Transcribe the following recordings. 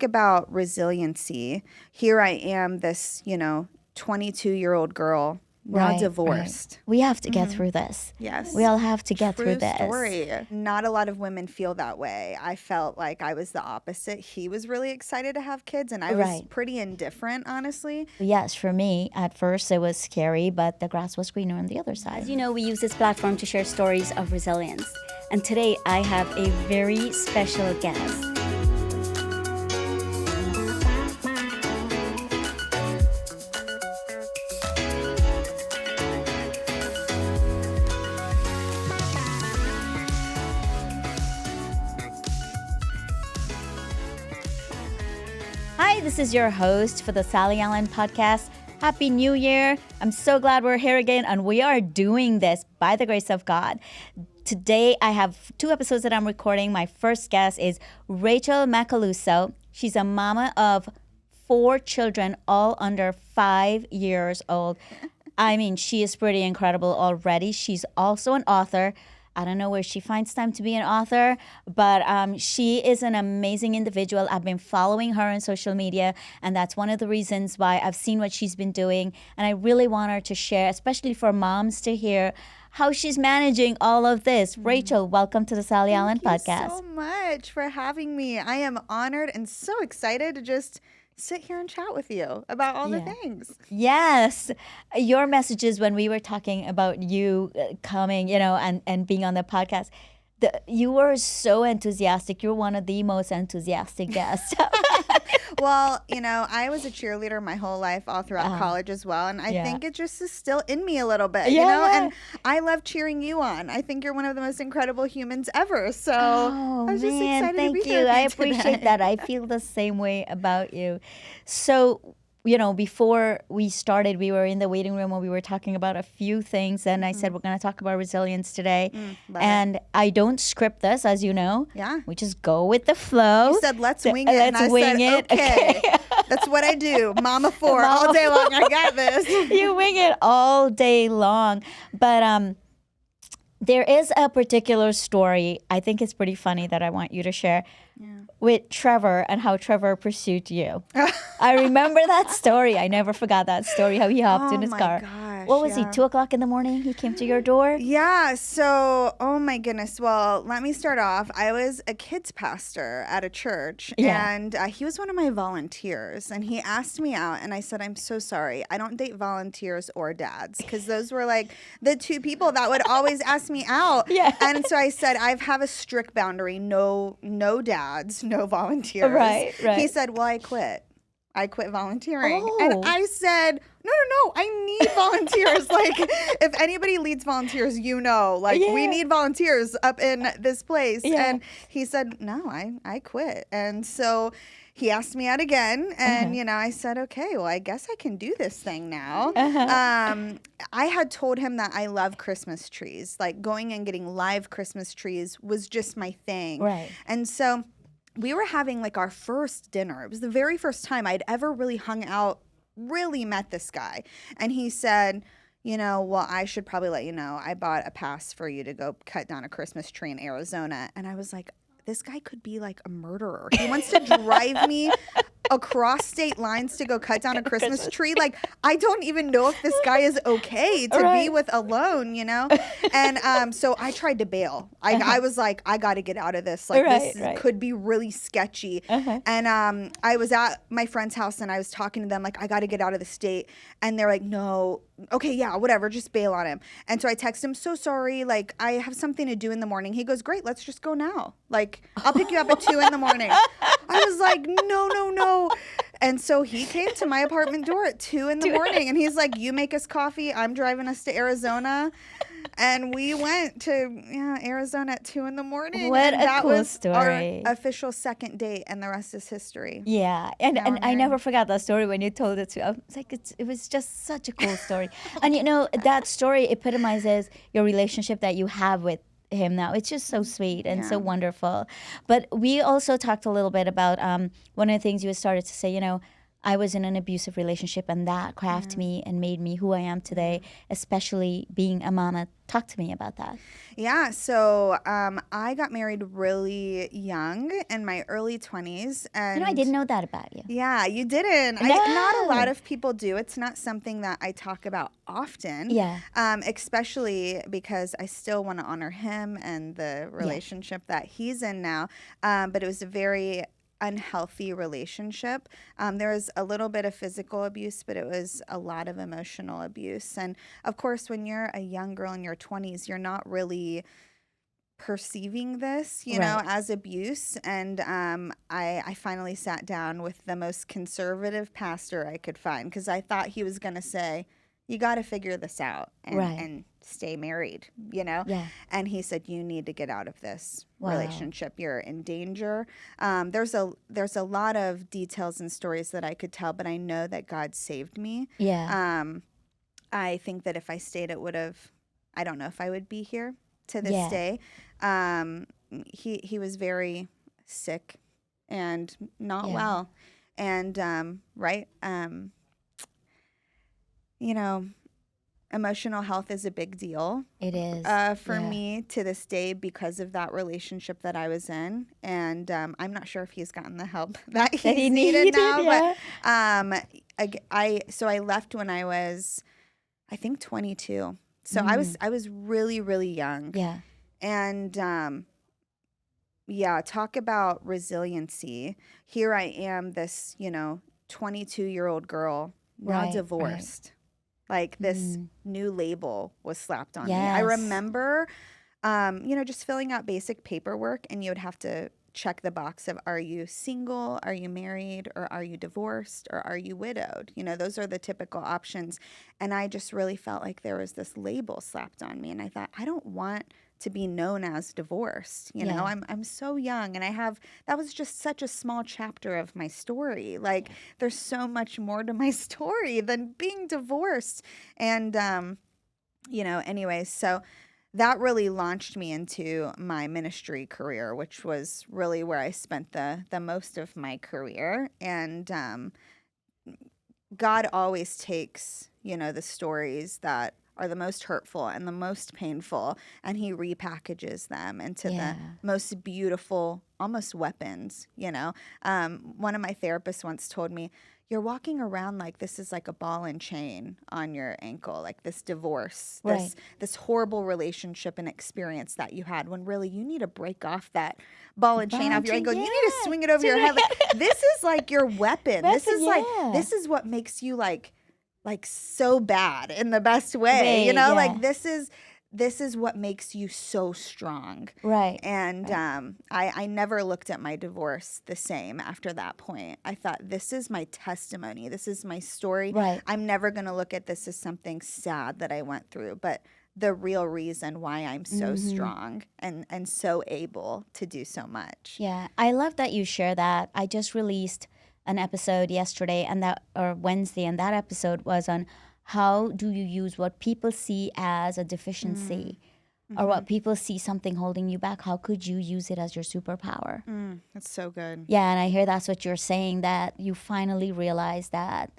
About resiliency. Here I am, this, 22-year-old girl, now divorced. We have to get through this. Yes. We all have to get through this. Story. Not a lot of women feel that way. I felt like I was the opposite. He was really excited to have kids, and I was pretty indifferent, honestly. Yes, for me, at first it was scary, but the grass was greener on the other side. As you know, we use this platform to share stories of resilience. And today I have a very special guest. Hi, this is your host for the Sally Allen podcast. Happy New Year. I'm so glad we're here again, and we are doing this by the grace of God. Today, I have 2 episodes that I'm recording. My first guest is Rachael Macaluso. She's a mama of 4 children, all under 5 years old. I mean, she is pretty incredible already. She's also an author. I don't know where she finds time to be an author, but she is an amazing individual. I've been following her on social media, and that's one of the reasons why I've seen what she's been doing. And I really want her to share, especially for moms to hear how she's managing all of this. Rachael, welcome to the Sally Allen podcast. Thank you so much for having me. I am honored and so excited to just sit here and chat with you about all the things. Yes. Your messages when we were talking about you coming, and being on the podcast, you were so enthusiastic. You're one of the most enthusiastic guests. Well, I was a cheerleader my whole life, all throughout college as well. And I think it just is still in me a little bit, and I love cheering you on. I think you're one of the most incredible humans ever. So I was just excited to be here with you. I appreciate that. I feel the same way about you. So, before we started, we were in the waiting room and we were talking about a few things. And I said, we're going to talk about resilience today. And I don't script this, as you know. Yeah. We just go with the flow. You said, let's wing it. And I said, okay. That's what I do. Mama 4 all day long. I got this. You wing it all day long. But there is a particular story, I think it's pretty funny, that I want you to share with Trevor and how Trevor pursued you. I remember that story. I never forgot that story, how he hopped in his car. Gosh, what was he, 2 o'clock in the morning? He came to your door? Yeah. So, oh my goodness. Well, let me start off. I was a kids pastor at a church, and he was one of my volunteers, and he asked me out, and I said, I'm so sorry. I don't date volunteers or dads, because those were like the 2 people that would always ask me out. Yeah. And so I said, I have a strict boundary. No dads, no volunteers. Right. He said, well, I quit volunteering. Oh. And I said, no, I need volunteers. Like, if anybody leads volunteers, we need volunteers up in this place. Yeah. And he said, no, I quit. And so he asked me out again. And, I said, okay, well, I guess I can do this thing now. I had told him that I love Christmas trees. Like, going and getting live Christmas trees was just my thing. Right. And so we were having like our first dinner. It was the very first time I'd ever really hung out, really met this guy. And he said, well, I should probably let you know, I bought a pass for you to go cut down a Christmas tree in Arizona. And I was like, this guy could be like a murderer. He wants to drive me across state lines to go cut down a Christmas tree. Like, I don't even know if this guy is okay to be with alone, And so I tried to bail. I was like, I got to get out of this. Like, this could be really sketchy. And I was at my friend's house, and I was talking to them like, I got to get out of the state. And they're like, no. Okay, yeah, whatever, just bail on him. And so I text him, so sorry, like, I have something to do in the morning. He goes, great, let's just go now. Like, I'll pick you up at 2 in the morning. I was like, no. And so he came to my apartment door at 2 in the morning, and he's like, you make us coffee, I'm driving us to Arizona. And we went to Arizona at 2 in the morning. What and a that cool was story. Our official second date, and the rest is history. Yeah, and I never forgot that story when you told it to me. I was like, it was just such a cool story. And that story epitomizes your relationship that you have with him now. It's just so sweet and so wonderful. But we also talked a little bit about one of the things you started to say, I was in an abusive relationship, and that crafted me and made me who I am today, especially being a mama. Talk to me about that. Yeah, so I got married really young in my early 20s. And I didn't know that about you. Yeah, you didn't. Not a lot of people do. It's not something that I talk about often. Yeah. Especially because I still want to honor him and the relationship that he's in now. But it was a very unhealthy relationship. There was a little bit of physical abuse, but it was a lot of emotional abuse. And of course, when you're a young girl in your 20s, you're not really perceiving this, you know, as abuse. And I finally sat down with the most conservative pastor I could find, because I thought he was going to say, you got to figure this out and stay married, you know? Yeah. And he said, you need to get out of this relationship. You're in danger. There's a lot of details and stories that I could tell, but I know that God saved me. Yeah. I think that if I stayed, it would have, I don't know if I would be here to this day. He was very sick and not well. And, you know, emotional health is a big deal. It is. For me to this day, because of that relationship that I was in. And I'm not sure if he's gotten the help that he needed now. But I left when I was, I think, 22. So I was really, really young. Yeah. And talk about resiliency. Here I am, this, 22-year-old girl, now divorced. Like this new label was slapped on me. I remember, just filling out basic paperwork, and you would have to check the box of, are you single, are you married, or are you divorced, or are you widowed? Those are the typical options. And I just really felt like there was this label slapped on me. And I thought, I don't want to be known as divorced. I'm so young, and that was just such a small chapter of my story. Like, there's so much more to my story than being divorced. And, anyways, so that really launched me into my ministry career, which was really where I spent the most of my career. And God always takes, the stories that are the most hurtful and the most painful, and he repackages them into the most beautiful, almost weapons, One of my therapists once told me, you're walking around like this is like a ball and chain on your ankle, like this divorce, this horrible relationship and experience that you had, when really you need to break off that ball and chain off your ankle. You need to swing it over your head. Like, this is like your weapon. This is what makes you like so bad in the best way, like this is what makes you so strong. Right. And I never looked at my divorce the same after that point. I thought, this is my testimony. This is my story. Right. I'm never going to look at this as something sad that I went through, but the real reason why I'm so strong and so able to do so much. Yeah. I love that you share that. I just released an episode yesterday or Wednesday, and that episode was on how do you use what people see as a deficiency or what people see something holding you back. How could you use it as your superpower? That's so good. Yeah, and I hear that's what you're saying, that you finally realized that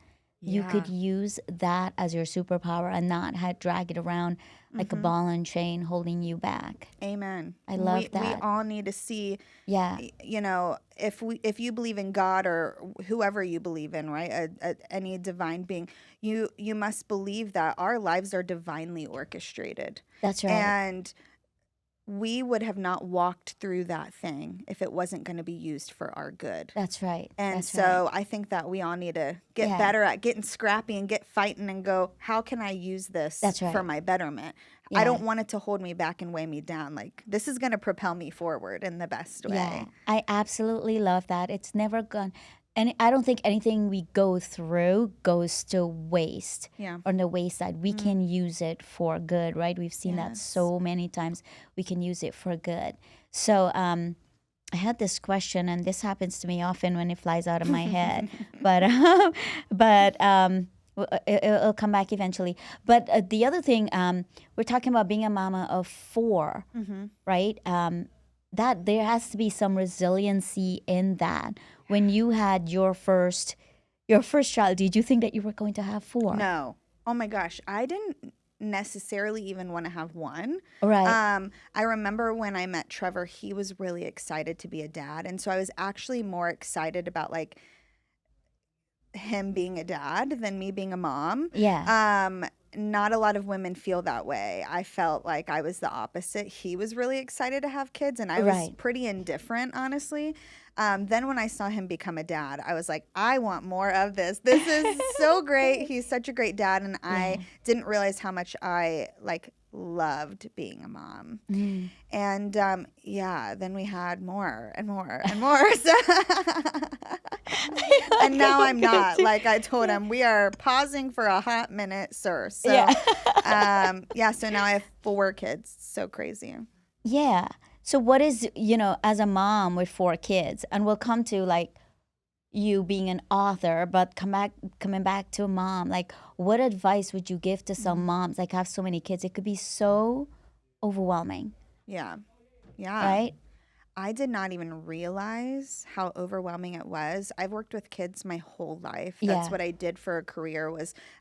you could use that as your superpower and not drag it around like a ball and chain holding you back. Amen. I love that. We all need to see, if you believe in God or whoever you believe in, right, any divine being, you must believe that our lives are divinely orchestrated. That's right. And we would have not walked through that thing if it wasn't going to be used for our good. That's right. And so I think that we all need to get better at getting scrappy and get fighting and go, how can I use this for my betterment? I don't want it to hold me back and weigh me down. Like, this is going to propel me forward in the best way. Yeah, I absolutely love that. It's never gone. And I don't think anything we go through goes to waste on the wayside. We can use it for good, right? We've seen that so many times. We can use it for good. So I had this question, and this happens to me often when it flies out of my head. But it'll come back eventually. But the other thing, we're talking about being a mama of 4, right? That there has to be some resiliency in that. When you had your first, your first child, did you think that you were going to have 4? No. Oh my gosh. I didn't necessarily even want to have one. Right. I remember when I met Trevor, he was really excited to be a dad. And so I was actually more excited about like him being a dad than me being a mom. Yeah. Not a lot of women feel that way. I felt like I was the opposite. He was really excited to have kids, and I was Right. pretty indifferent, honestly. Then when I saw him become a dad, I was like, I want more of this. This is so great. He's such a great dad, and I didn't realize how much I like loved being a mom. And then we had more and more and more. And now I'm not. Like I told him, we are pausing for a hot minute, sir. So so now I have 4 kids. So crazy. Yeah. So what is, as a mom with 4 kids, and we'll come to like you being an author, but coming back to a mom, like what advice would you give to some moms like have so many kids? It could be so overwhelming. Yeah. Right? I did not even realize how overwhelming it was. I've worked with kids my whole life. That's what I did for a career.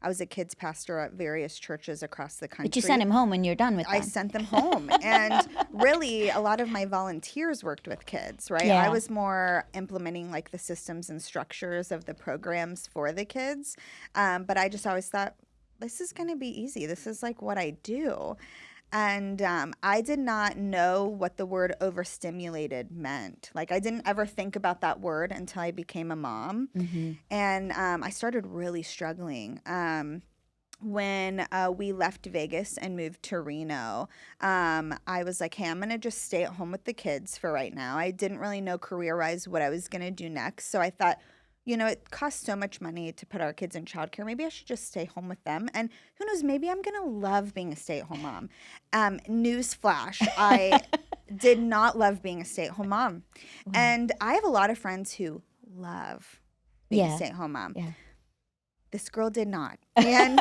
I was a kids pastor at various churches across the country. But you sent him home when you're done with them. I sent them home. And really, a lot of my volunteers worked with kids, right? Yeah. I was more implementing like the systems and structures of the programs for the kids. But I just always thought, this is going to be easy. This is like what I do. And I did not know what the word overstimulated meant. Like I didn't ever think about that word until I became a mom. And I started really struggling. When we left Vegas and moved to Reno, I was like, hey, I'm going to just stay at home with the kids for right now. I didn't really know career-wise what I was going to do next. So I thought, it costs so much money to put our kids in childcare. Maybe I should just stay home with them. And who knows, maybe I'm going to love being a stay-at-home mom. Newsflash, I did not love being a stay-at-home mom. Wow. And I have a lot of friends who love being a stay-at-home mom. Yeah. This girl did not. And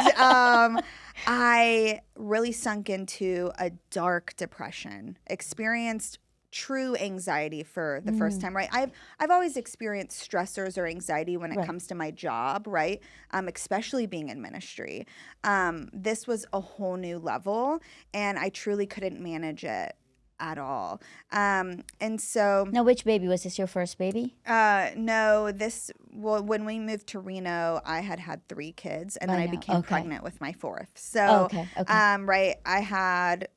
I really sunk into a dark depression, experienced true anxiety for the first time, right? I've always experienced stressors or anxiety when it comes to my job, right? Especially being in ministry. This was a whole new level, and I truly couldn't manage it at all. And so now, which baby was this? Your first baby? No, when we moved to Reno, I had 3 kids, and then I became pregnant with my 4th. So right, I had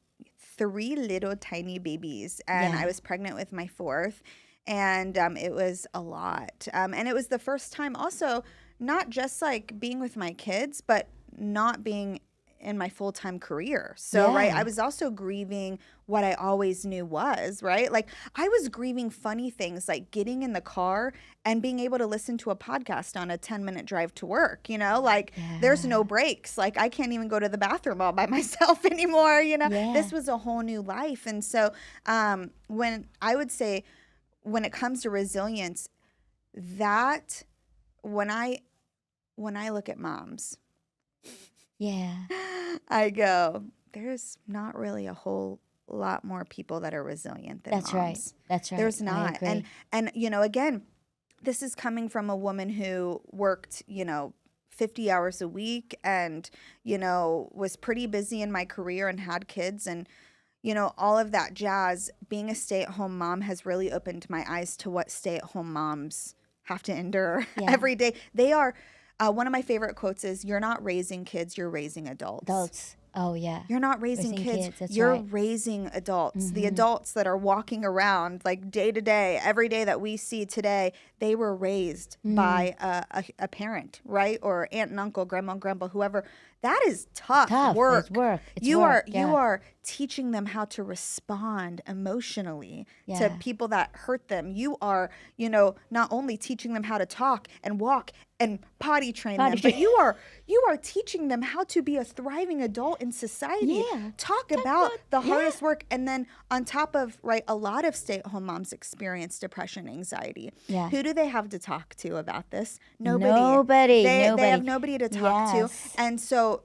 3 little tiny babies, and I was pregnant with my 4th, and it was a lot. And it was the first time also, not just like being with my kids, but not being in my full-time career. So, right, I was also grieving what I always knew was, right? Like I was grieving funny things like getting in the car and being able to listen to a podcast on a 10-minute drive to work, like there's no breaks. Like I can't even go to the bathroom all by myself anymore, This was a whole new life. And so when it comes to resilience, that when I look at moms, I go, there's not really a whole lot more people that are resilient than moms. That's right. There's not. And again, this is coming from a woman who worked, 50 hours a week and, was pretty busy in my career and had kids and, all of that jazz. Being a stay-at-home mom has really opened my eyes to what stay-at-home moms have to endure every day. They are one of my favorite quotes is, you're not raising kids, you're raising adults. Oh, yeah. You're not raising kids. You're raising adults. The adults that are walking around like day to day, every day that we see today, they were raised by a parent, right? Or aunt and uncle, grandma and grandpa, whoever. That is tough work. It's work. You are teaching them how to respond emotionally to people that hurt them. You are, not only teaching them how to talk and walk and potty train them, but you are teaching them how to be a thriving adult in society. Talk about the hardest work. And then on top of, right, a lot of stay-at-home moms experience depression, anxiety. Who do they have to talk to about this? Nobody. They have nobody to talk to. And so,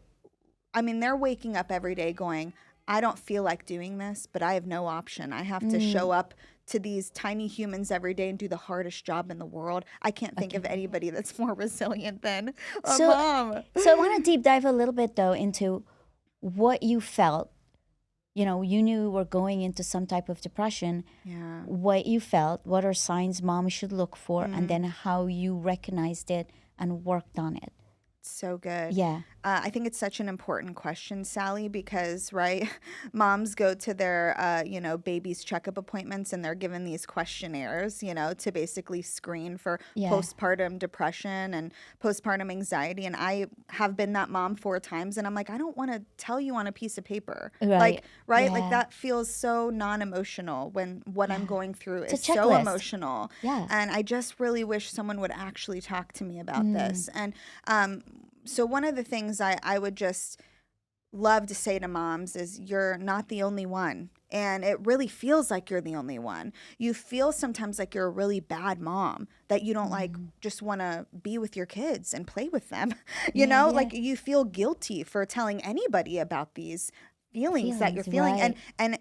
they're waking up every day going, I don't feel like doing this, but I have no option. I have to show up to these tiny humans every day and do the hardest job in the world. I can't think of anybody that's more resilient than a mom. So I want to deep dive a little bit though into what you felt. You know, you knew you were going into some type of depression. Yeah. What you felt, what are signs mom should look for, and then how you recognized it and worked on it. So good. Yeah. I think it's such an important question, Sally, because, right, moms go to their, babies' checkup appointments and they're given these questionnaires, to basically screen for postpartum depression and postpartum anxiety. And I have been that mom 4 times, and I'm like, I don't want to tell you on a piece of paper. Right. Like that feels so non-emotional when what I'm going through is so emotional. Yeah. And I just really wish someone would actually talk to me about this. And so one of the things I would just love to say to moms is you're not the only one. And it really feels like you're the only one. You feel sometimes like you're a really bad mom, that you don't just want to be with your kids and play with them. Like you feel guilty for telling anybody about these feelings that you're feeling. Right. And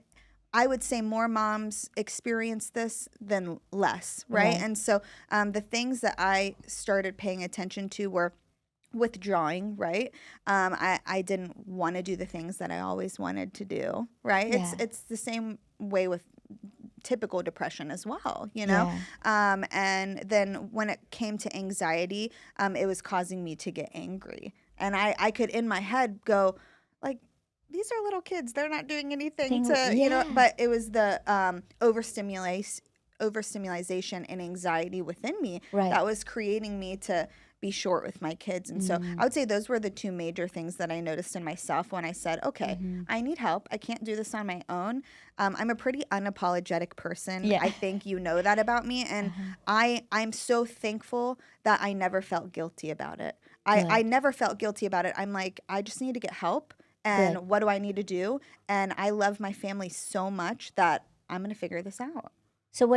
I would say more moms experience this than less, right? And so the things that I started paying attention to were withdrawing, right? I didn't want to do the things that I always wanted to do, right? It's the same way with typical depression as well, and then when it came to anxiety, it was causing me to get angry, and I could in my head go like, these are little kids, they're not doing anything but it was the overstimulation and anxiety within me that was creating me to be short with my kids. And so I would say those were the 2 major things that I noticed in myself when I said, okay, I need help. I can't do this on my own. I'm a pretty unapologetic person. I think you know that about me. And I'm so thankful that I never felt guilty about it. I never felt guilty about it. I'm like, I just need to get help. And what do I need to do? And I love my family so much that I'm going to figure this out. So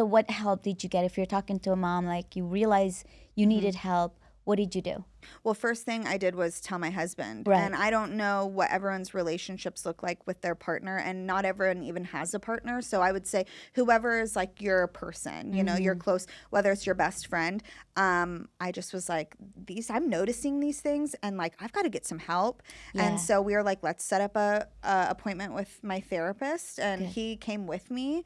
what help did you get? If you're talking to a mom, like you realize you needed help, what did you do? Well, first thing I did was tell my husband. Right. And I don't know what everyone's relationships look like with their partner, and not everyone even has a partner. So I would say whoever is like your person, you're close, whether it's your best friend. I just was like, I'm noticing these things, and like I've got to get some help. And so we were like, let's set up a appointment with my therapist, and he came with me,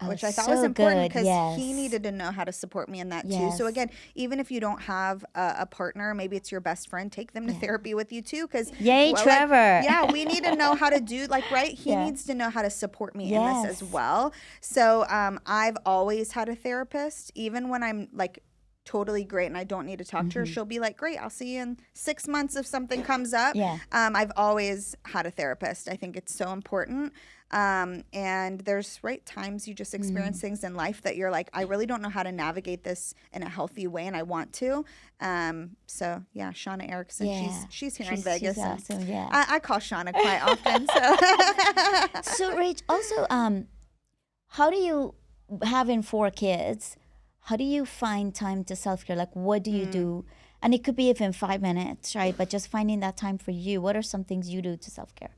which I thought was important because he needed to know how to support me in that too. So again, even if you don't have a partner, maybe it's your best friend, take them to therapy with you too, because Trevor. We need to know how to do he needs to know how to support me in this as well. So I've always had a therapist, even when I'm like totally great and I don't need to talk to her. She'll be like, great, I'll see you in 6 months if something comes up. I've always had a therapist. I think it's so important. And there's times you just experience things in life that you're like, I really don't know how to navigate this in a healthy way, and I want to. So yeah, Shauna Erickson, she's here in Vegas. She's awesome, I call Shauna quite often. So, so Rach, also, how do you, having 4 kids, how do you find time to self-care? Like, what do you do? And it could be even 5 minutes, right? But just finding that time for you. What are some things you do to self-care?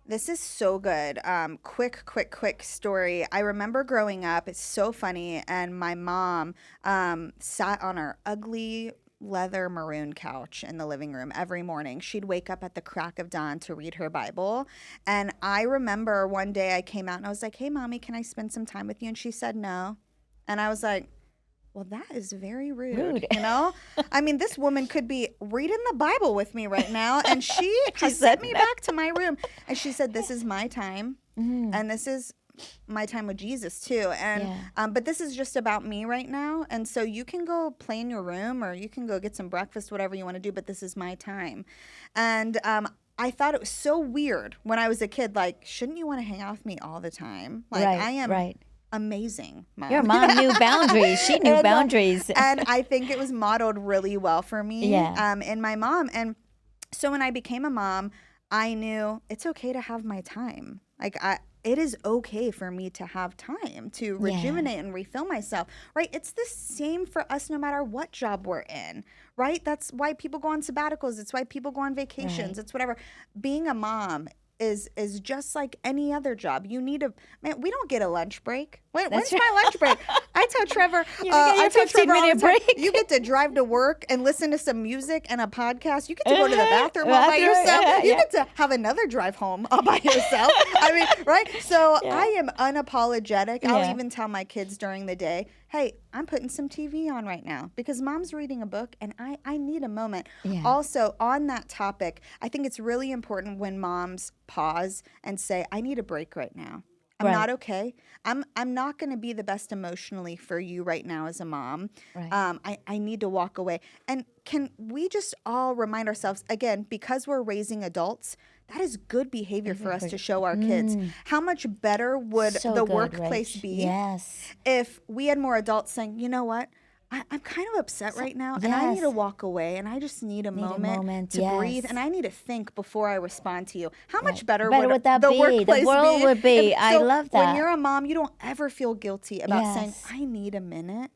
This is so good. Quick story. I remember growing up, it's so funny, and my mom sat on our ugly leather maroon couch in the living room every morning. She'd wake up at the crack of dawn to read her Bible. And I remember one day I came out and I was like, hey, Mommy, can I spend some time with you? And she said no. And I was like, well, that is very rude. I mean, this woman could be reading the Bible with me right now, and she has sent me back to my room. And she said, this is my time, and this is my time with Jesus too. And but this is just about me right now. And so you can go play in your room, or you can go get some breakfast, whatever you want to do, but this is my time. And I thought it was so weird when I was a kid, like, shouldn't you want to hang out with me all the time? Like, I am amazing mom. Your mom knew boundaries. She knew boundaries. And I think it was modeled really well for me in my mom. And so when I became a mom, I knew it's okay to have my time. Like, it is okay for me to have time to rejuvenate and refill myself, right? It's the same for us no matter what job we're in, right? That's why people go on sabbaticals. It's why people go on vacations. It's whatever. Being a mom is just like any other job. You need a man. We don't get a lunch break. When's right. my lunch break? I tell Trevor, You get your I tell Trevor all the 15-minute time, break. you get to drive to work and listen to some music and a podcast. You get to go to the bathroom all by Bathroom, yourself. yeah, You yeah. get to have another drive home all by yourself. I mean, right? So I am unapologetic. I'll Yeah. even tell my kids during the day, hey, I'm putting some TV on right now because mom's reading a book and I need a moment. Yeah. Also, on that topic, I think it's really important when moms pause and say, I need a break right now. I'm Right. not okay. I'm not going to be the best emotionally for you right now as a mom. Right. I need to walk away. And can we just all remind ourselves, again, because we're raising adults, that is good behavior for us to show our kids. How much better would So the good, workplace Rach. be Yes. if we had more adults saying, you know what? I'm kind of upset right now, and I need to yes. walk away, and I just need a moment to yes. breathe, and I need to think before I respond to you. How much Right. better Better would that the be? The workplace world be? would be. I So love When that. you're a mom, you don't ever feel guilty about saying, Yes. I need a minute,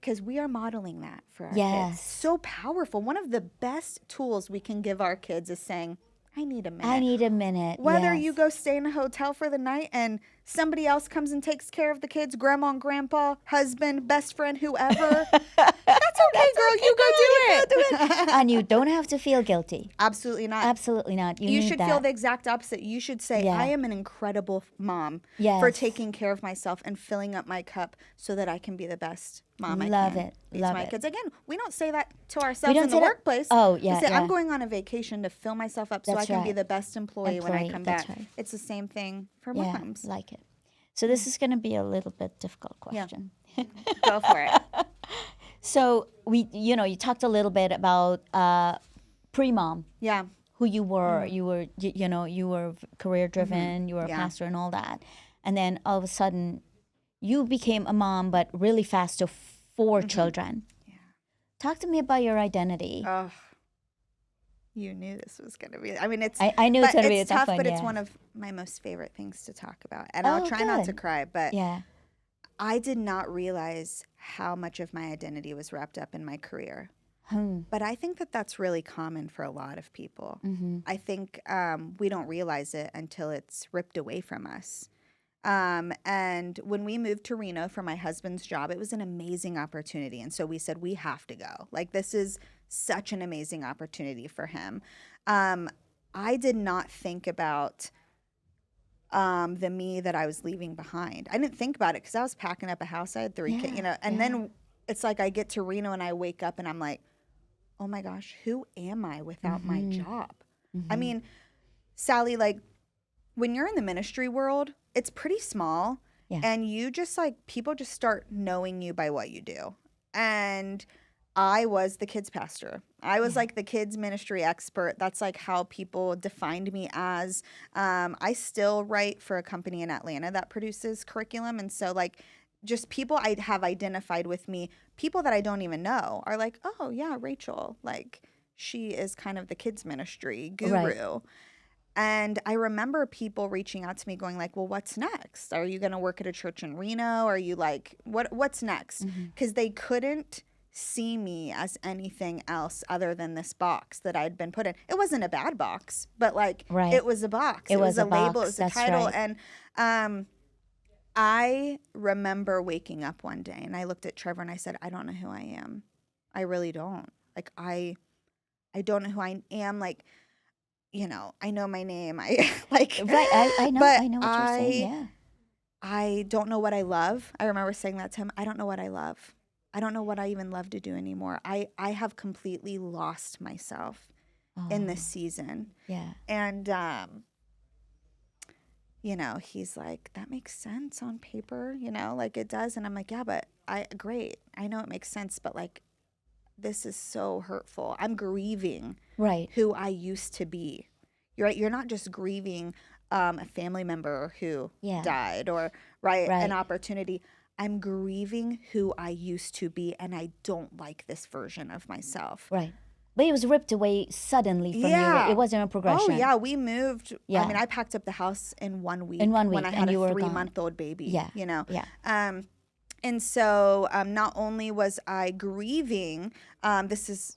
because we are modeling that for our kids. Yes. So powerful. One of the best tools we can give our kids is saying, I need a minute. I need a minute. Whether yes. you go stay in a hotel for the night and somebody else comes and takes care of the kids, grandma and grandpa, husband, best friend, whoever, that's okay, girl. You go do it. and you don't have to feel guilty. Absolutely not. Absolutely not. You You need should that. feel the exact opposite. You should say, Yeah. I am an incredible mom for Yes. taking care of myself and filling up my cup so that I can be the best mom I Love can it. be to Love my it. kids. Again, we don't say that to ourselves don't in the say that- workplace. Oh, We yeah, say, I'm yeah. going on a vacation to fill myself up so I That's can be right. the best employee when I Employee, come that's back. right. It's the same thing for Yeah, moms. like it. So this is going to be a little bit difficult Yeah. question. Go for it. So you talked a little bit about pre-mom, Yeah. who you were. You were, you were career driven. You were a Yeah. pastor and all that. And then all of a sudden, you became a mom, but really fast to 4 children. Yeah. Talk to me about your identity. Oh, you knew this was going to be. I mean, it's. I knew it's but going to be a tough, tough one. but yeah. it's one of my most favorite things to talk about. And Oh, I'll try not to good. cry, but Yeah. I did not realize how much of my identity was wrapped up in my career. But I think that that's really common for a lot of people. I think we don't realize it until it's ripped away from us. And when we moved to Reno for my husband's job, it was an amazing opportunity. And so we said, we have to go. Like, this is such an amazing opportunity for him. I did not think about the me that I was leaving behind. I didn't think about it because I was packing up a house. I had 3 kids, and then it's like I get to Reno and I wake up and I'm like, oh my gosh, who am I without my job? I mean, Sally, like, when you're in the ministry world, it's pretty small. Yeah. And you just like, people just start knowing you by what you do. And I was the kids pastor. I was like the kids ministry expert. That's like how people defined me as. I still write for a company in Atlanta that produces curriculum. And so like just people I have identified with me, people that I don't even know are like, oh yeah, Rachael, like she is kind of the kids ministry guru. Right. And I remember people reaching out to me going like, well, what's next? Are you going to work at a church in Reno? Are you like, what's next? Because they couldn't see me as anything else other than this box that I'd been put in. It wasn't a bad box, but like it was a box. It was a label. It was a That's title. right. And I remember waking up one day and I looked at Trevor and I said, I don't know who I am. I really don't. Like, I don't know who I am. Like, you know, I know my name. I like, Right. I know. but I know what you're saying. Yeah. I don't know what I love. I remember saying that to him. I don't know what I love. I don't know what I even love to do anymore. I have completely lost myself in this season. Yeah. And, you know, he's like, that makes sense on paper, you know, like it does. And I'm like, yeah, but great. I know it makes sense, but like, this is so hurtful. I'm grieving Right. who I used to be. You're right. You're not just grieving a family member who died or an opportunity. I'm grieving who I used to be, and I don't like this version of myself. Right. But it was ripped away suddenly from you. It wasn't a progression. Oh, yeah. We moved. Yeah. I mean, I packed up the house in 1 week. In 1 when week, I had and a you were 3-month-old baby. Yeah. You know? Yeah. And so not only was I grieving, this is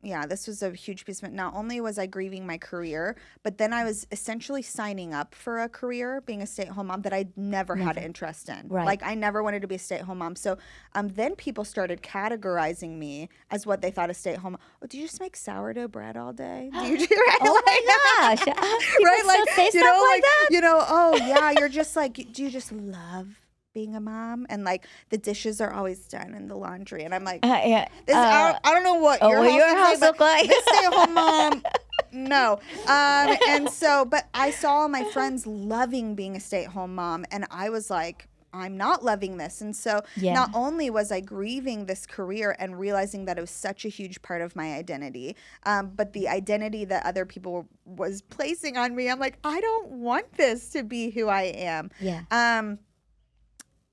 yeah, this was a huge piece of it. Not only was I grieving my career, but then I was essentially signing up for a career, being a stay-at-home mom that I'd never had interest in. Right. Like I never wanted to be a stay-at-home mom. So then people started categorizing me as what they thought a stay-at-home. Oh, do you just make sourdough bread all day? Do you do right? Oh my gosh. Right? Like say you stuff know, like that? you know, oh yeah, you're just like, do you just love being a mom? And like the dishes are always done and the laundry, and I'm like, Yeah. I don't know what your what house, your is house like, look like. This stay-at-home mom, no. And so, but I saw all my friends loving being a stay-at-home mom, and I was like, I'm not loving this. And so not only was I grieving this career and realizing that it was such a huge part of my identity, but the identity that other people was placing on me, I'm like, I don't want this to be who I am. Yeah.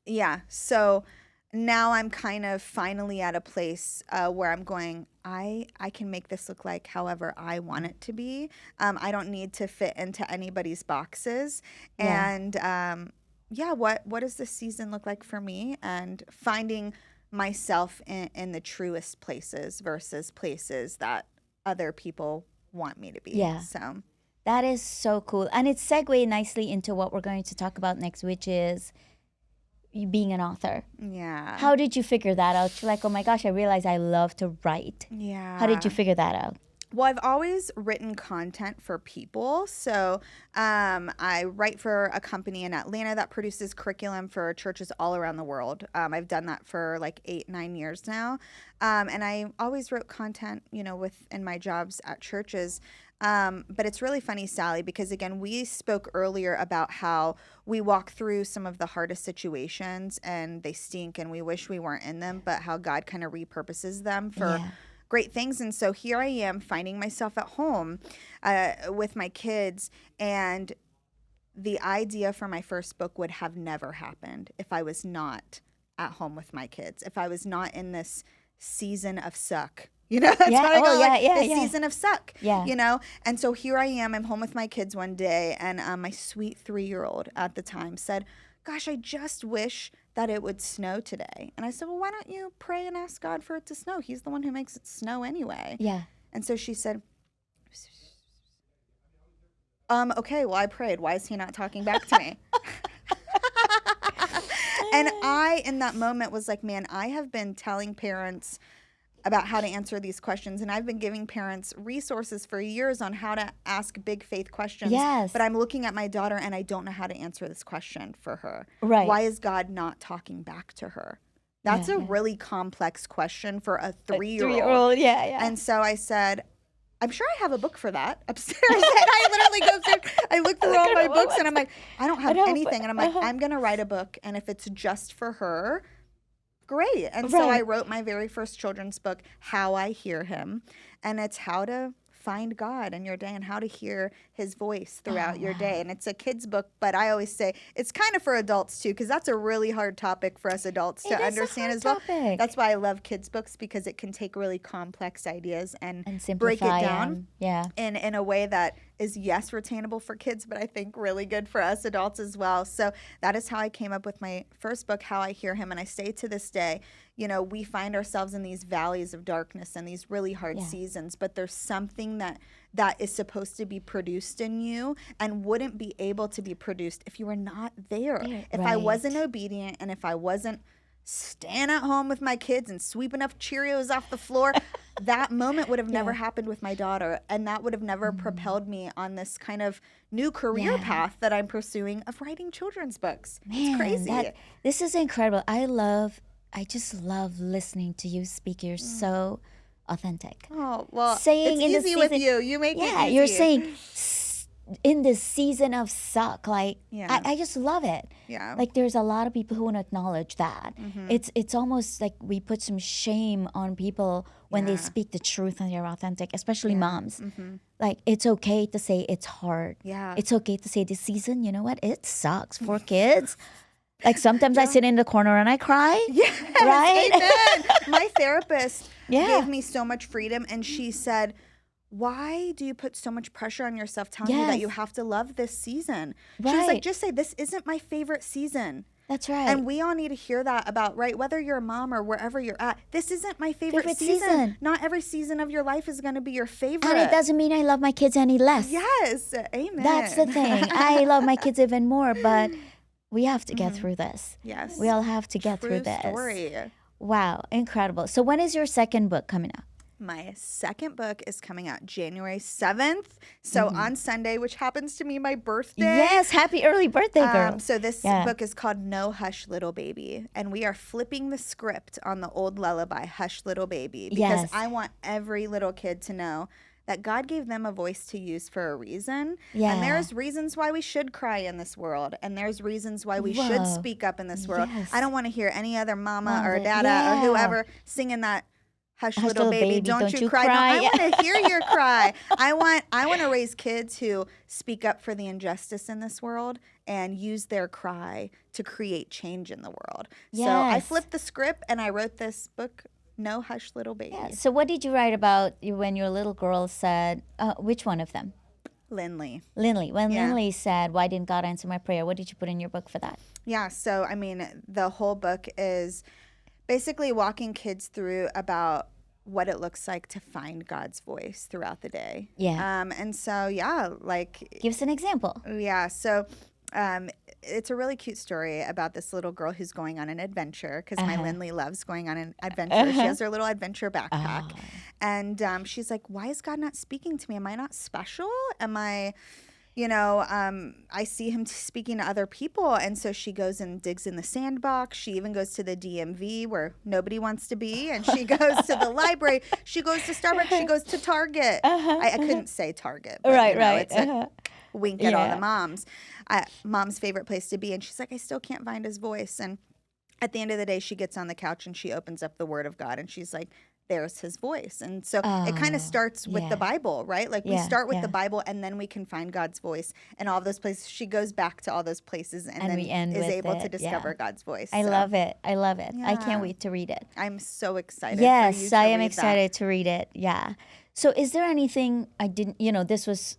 Yeah. So now I'm kind of finally at a place where I'm going, I can make this look like however I want it to be. I don't need to fit into anybody's boxes. Yeah. And what does this season look like for me? And finding myself in the truest places versus places that other people want me to be. Yeah. So That is so cool. And it segues nicely into what we're going to talk about next, which is you being an author. yeah. How did you figure that out? You're like, oh my gosh, I realized I love to write. Yeah. How did you figure that out? Well, I've always written content for people. So I write for a company in Atlanta that produces curriculum for churches all around the world. I've done that for like 8-9 years now. And I always wrote content, within my jobs at churches. But it's really funny, Sally, because again, we spoke earlier about how we walk through some of the hardest situations and they stink and we wish we weren't in them, but how God kind of repurposes them for great things. And so here I am finding myself at home with my kids, and the idea for my first book would have never happened if I was not at home with my kids, if I was not in this season of suck. That's what I go, season of suck, And so here I am, I'm home with my kids one day, and my sweet 3-year-old at the time said, gosh, I just wish that it would snow today. And I said, well, why don't you pray and ask God for it to snow? He's the one who makes it snow anyway. Yeah. And so she said, okay, well, I prayed. Why is he not talking back to me? And I, in that moment, was like, man, I have been telling parents about how to answer these questions, and I've been giving parents resources for years on how to ask big faith questions. Yes. But I'm looking at my daughter and I don't know how to answer this question for her. Right. Why is God not talking back to her? That's a really complex question for a 3-year-old. Yeah. And so I said, I'm sure I have a book for that upstairs. And I literally go through, I look through all my books and I'm like, I don't have anything. And I'm like, I'm going to write a book. And if it's just for her, great. And so I wrote my very first children's book, How I Hear Him. And it's how to find God in your day and how to hear his voice throughout your day. And it's a kid's book, but I always say it's kind of for adults too, because that's a really hard topic for us adults to understand as well. That's why I love kids' books, because it can take really complex ideas and break it down in a way that is, yes, retainable for kids, but I think really good for us adults as well. So that is how I came up with my first book, How I Hear Him. And I say to this day, we find ourselves in these valleys of darkness and these really hard seasons, but there's something that is supposed to be produced in you and wouldn't be able to be produced if you were not there. If I wasn't obedient and if I wasn't staying at home with my kids and sweeping up Cheerios off the floor, that moment would have never happened with my daughter, and that would have never propelled me on this kind of new career path that I'm pursuing of writing children's books. It's crazy. This is incredible. I just love listening to you speak. You're so authentic. Oh, well, saying it's in easy the with season, you. You make it easy. You're saying in this season of suck, like, I just love it. Yeah. Like, there's a lot of people who want to acknowledge that. It's almost like we put some shame on people when they speak the truth and they're authentic, especially moms. Like, it's okay to say it's hard. Yeah. It's okay to say this season, you know what? It sucks for kids. Like, sometimes I sit in the corner and I cry. Yes, right? Amen. My therapist gave me so much freedom, and she said, why do you put so much pressure on yourself telling you that you have to love this season? She was like, just say, this isn't my favorite season. That's right. And we all need to hear that about, right, whether you're a mom or wherever you're at. This isn't my favorite season. Not every season of your life is going to be your favorite. And it doesn't mean I love my kids any less. Yes. Amen. That's the thing. I love my kids even more, but we have to get through this. Yes. We all have to get True through this. Story. Wow, incredible. So when is your second book coming out? My second book is coming out January 7th. So on Sunday, which happens to be my birthday. Yes, happy early birthday, girl. So this book is called No Hush Little Baby. And we are flipping the script on the old lullaby, Hush Little Baby. Because I want every little kid to know that God gave them a voice to use for a reason. Yeah. And there's reasons why we should cry in this world. And there's reasons why we should speak up in this world. Yes. I don't want to hear any other mama or dada or whoever singing that Hush little baby, don't you cry. No, I want to hear your cry. I want to raise kids who speak up for the injustice in this world and use their cry to create change in the world. Yes. So I flipped the script and I wrote this book, No Hush Little Baby. Yeah. So what did you write about when your little girl said, which one of them? Lindley. Lindley. When Lindley said, why didn't God answer my prayer? What did you put in your book for that? Yeah, so I mean, the whole book is basically walking kids through about what it looks like to find God's voice throughout the day. Yeah. And so, yeah, like... Give us an example. Yeah, so it's a really cute story about this little girl who's going on an adventure because my Lindley loves going on an adventure. She has her little adventure backpack. And she's like, why is God not speaking to me? Am I not special? Am I... I see him speaking to other people. And so she goes and digs in the sandbox. She even goes to the DMV where nobody wants to be. And she goes to the library. She goes to Starbucks. She goes to Target. I couldn't say Target. But, Right. It's a wink at all the moms. Mom's favorite place to be. And she's like, I still can't find his voice. And at the end of the day, she gets on the couch and she opens up the Word of God. And she's like, there's his voice. And so it kind of starts with the Bible, right? Like we start with the Bible and then we can find God's voice and all those places. She goes back to all those places and then is able to discover God's voice. I love it. I Yeah. can't wait to read it. I'm so excited. Yes, for you to I am read excited to read it. Yeah. So is there anything I didn't, this was,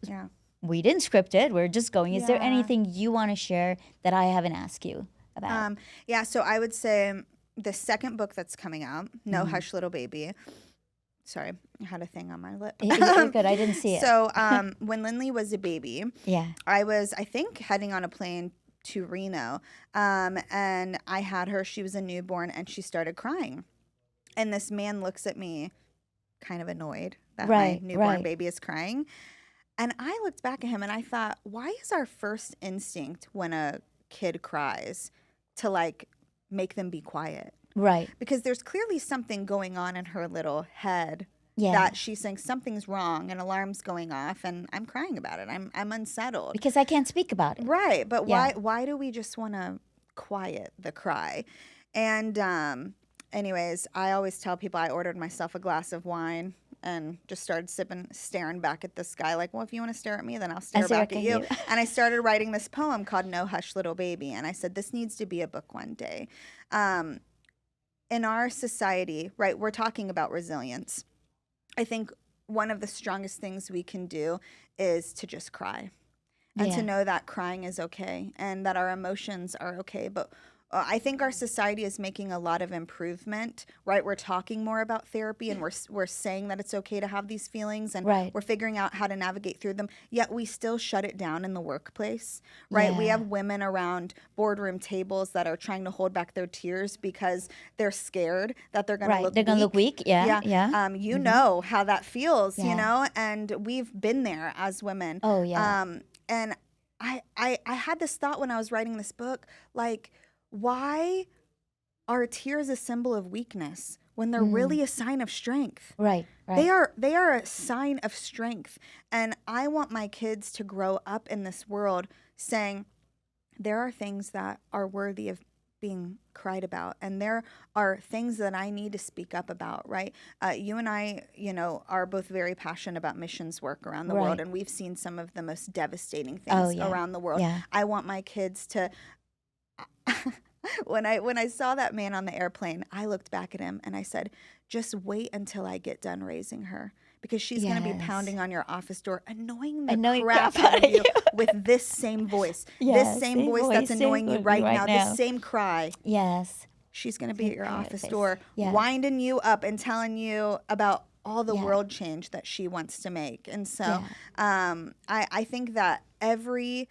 we didn't script it. We're just going. Is there anything you want to share that I haven't asked you about? So I would say the second book that's coming out, No Hush Little Baby. Sorry, I had a thing on my lip. You're good. I didn't see it. So when Lindley was a baby, yeah, I was, I think, heading on a plane to Reno, and I had her. She was a newborn, and she started crying. And this man looks at me kind of annoyed that my newborn baby is crying. And I looked back at him, and I thought, why is our first instinct when a kid cries to, like, make them be quiet? Right. Because there's clearly something going on in her little head Yeah. that she's saying something's wrong, an alarm's going off, and I'm crying about it. I'm unsettled. Because I can't speak about it. Right. But why do we just want to quiet the cry? And anyways, I always tell people I ordered myself a glass of wine and just started staring back at the sky like, well, if you want to stare at me, then I'll stare back at you. And I started writing this poem called No Hush Little Baby. And I said, this needs to be a book one day. In our society, right, we're talking about resilience. I think one of the strongest things we can do is to just cry and to know that crying is okay and that our emotions are okay. But I think our society is making a lot of improvement, right? We're talking more about therapy and we're saying that it's okay to have these feelings and we're figuring out how to navigate through them. Yet we still shut it down in the workplace, right? We have women around boardroom tables that are trying to hold back their tears because they're scared that they're going to look weak. They're going to look weak. Yeah. You know how that feels, you know, and we've been there as women. Oh, yeah. And I had this thought when I was writing this book, like, why are tears a symbol of weakness when they're really a sign of strength? Right. They are a sign of strength. And I want my kids to grow up in this world saying there are things that are worthy of being cried about, and there are things that I need to speak up about, right? You and I, are both very passionate about missions work around the world, and we've seen some of the most devastating things around the world. I want my kids to when I saw that man on the airplane, I looked back at him and I said, just wait until I get done raising her. Because she's going to be Yes. pounding on your office door, annoying the Annoying crap crap out of you with this same voice. Yes, This same same voice voice, that's same annoying you voice right right now. now. This same cry. Yes. She's going to be Same at your cry, office face. door, Yeah. winding you up and telling you about all the Yeah. world change that she wants to make. And so Yeah. I think that every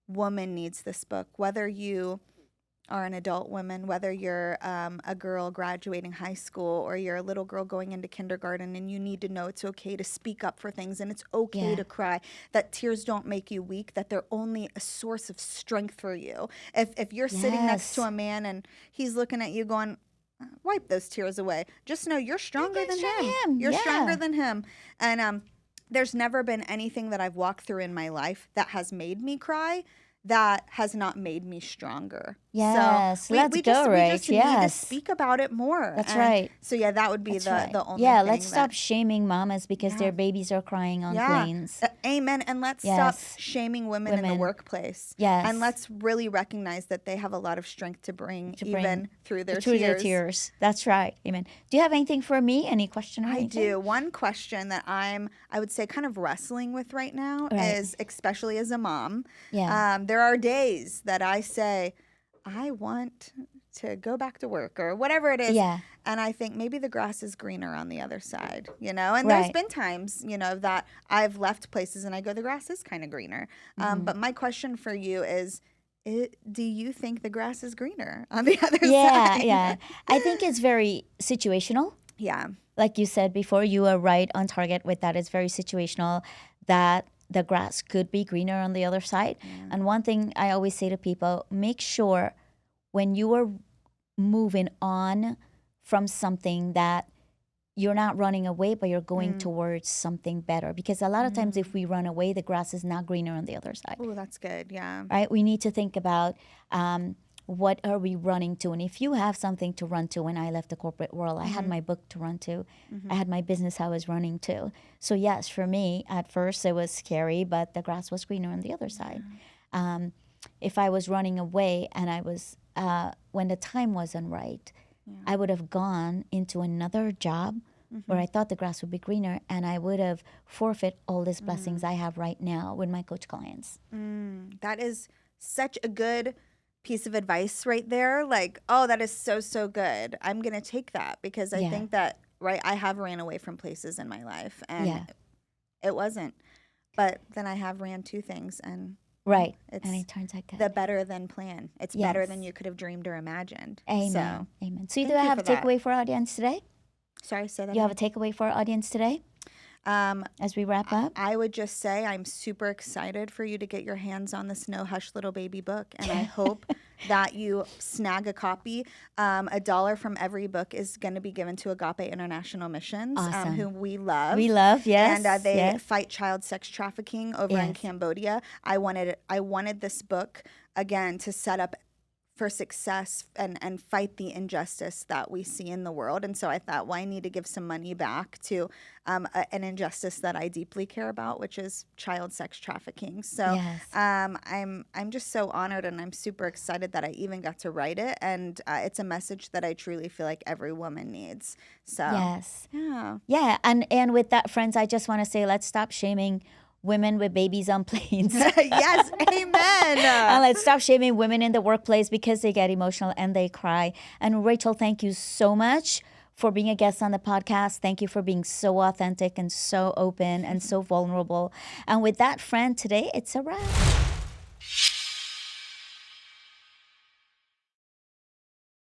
woman needs this book, whether you are an adult woman, whether you're a girl graduating high school or you're a little girl going into kindergarten, and you need to know it's okay to speak up for things and it's okay Yeah. to cry, that tears don't make you weak, that they're only a source of strength for you. If you're sitting next to Yes. a man and he's looking at you going, wipe those tears away, just know you're stronger than him. You're stronger Yeah. than him. And there's never been anything that I've walked through in my life that has made me cry that has not made me stronger. Yes, So let's we go, just need to Yes. speak about it more. That's And right. So yeah, that would be That's the right. the only Yeah, thing let's stop that, shaming mamas because Yeah. their babies are crying on yeah. planes. Amen. And let's stop Yes. shaming women in the Women. workplace. Yes. And let's really recognize that they have a lot of strength to bring even through their through tears. their tears. That's right. Amen. Do you have anything for me? Any question or I anything? do. One question that I would say, kind of wrestling with right now Right. is, especially as a mom, Yeah. there are days that I say, I want to go back to work or whatever it is. Yeah. And I think maybe the grass is greener on the other side, you know? And there's Right. been times, you know, that I've left places and I go, the grass is kind of greener. Mm-hmm. But my question for you is, do you think the grass is greener on the other Yeah, side? yeah. I think it's very situational. Yeah. Like you said before, you are right on target with that. It's very situational that the grass could be greener on the other side. And one thing I always say to people, make sure when you are moving on from something that you're not running away, but you're going towards something better. Because a lot of times if we run away, the grass is not greener on the other side. Oh, that's good. Yeah. Right? We need to think about what are we running to? And if you have something to run to, when I left the corporate world, I had my book to run to. I had my business I was running to. So yes, for me, at first it was scary, but the grass was greener on the other side. If I was running away and I was, when the time wasn't right, I would have gone into another job where I thought the grass would be greener, and I would have forfeit all these blessings I have right now with my coach clients. That is such a good piece of advice right there. Like, oh, that is so, so good. I'm going to take that because I Yeah. think that, right, I have ran away from places in my life and Yeah. it wasn't. But then I have ran to things and Right. it's And it turns out good. the better than plan. It's better Yes. than you could have dreamed or imagined. Amen. So, Amen. So you thank do you have a for that. takeaway for our audience today? sorry, say that You have a again. takeaway for our audience today as we wrap up? I would just say I'm super excited for you to get your hands on this No Hush Little Baby book, and I hope that you snag a copy. $1 from every book is going to be given to Agape International Missions, Awesome. who we love. We love, yes. And they yes. fight child sex trafficking over in Yes. Cambodia. I wanted this book again to set up for success and fight the injustice that we see in the world. And so I thought, well, I need to give some money back to an injustice that I deeply care about, which is child sex trafficking. So Yes. I'm just so honored, and I'm super excited that I even got to write it. And it's a message that I truly feel like every woman needs. So Yes. yeah. Yeah. And with that, friends, I just want to say let's stop shaming women with babies on planes. Yes, amen. And let's stop shaming women in the workplace because they get emotional and they cry. And Rachel, thank you so much for being a guest on the podcast. Thank you for being so authentic and so open and so vulnerable. And with that, friend, today it's a wrap.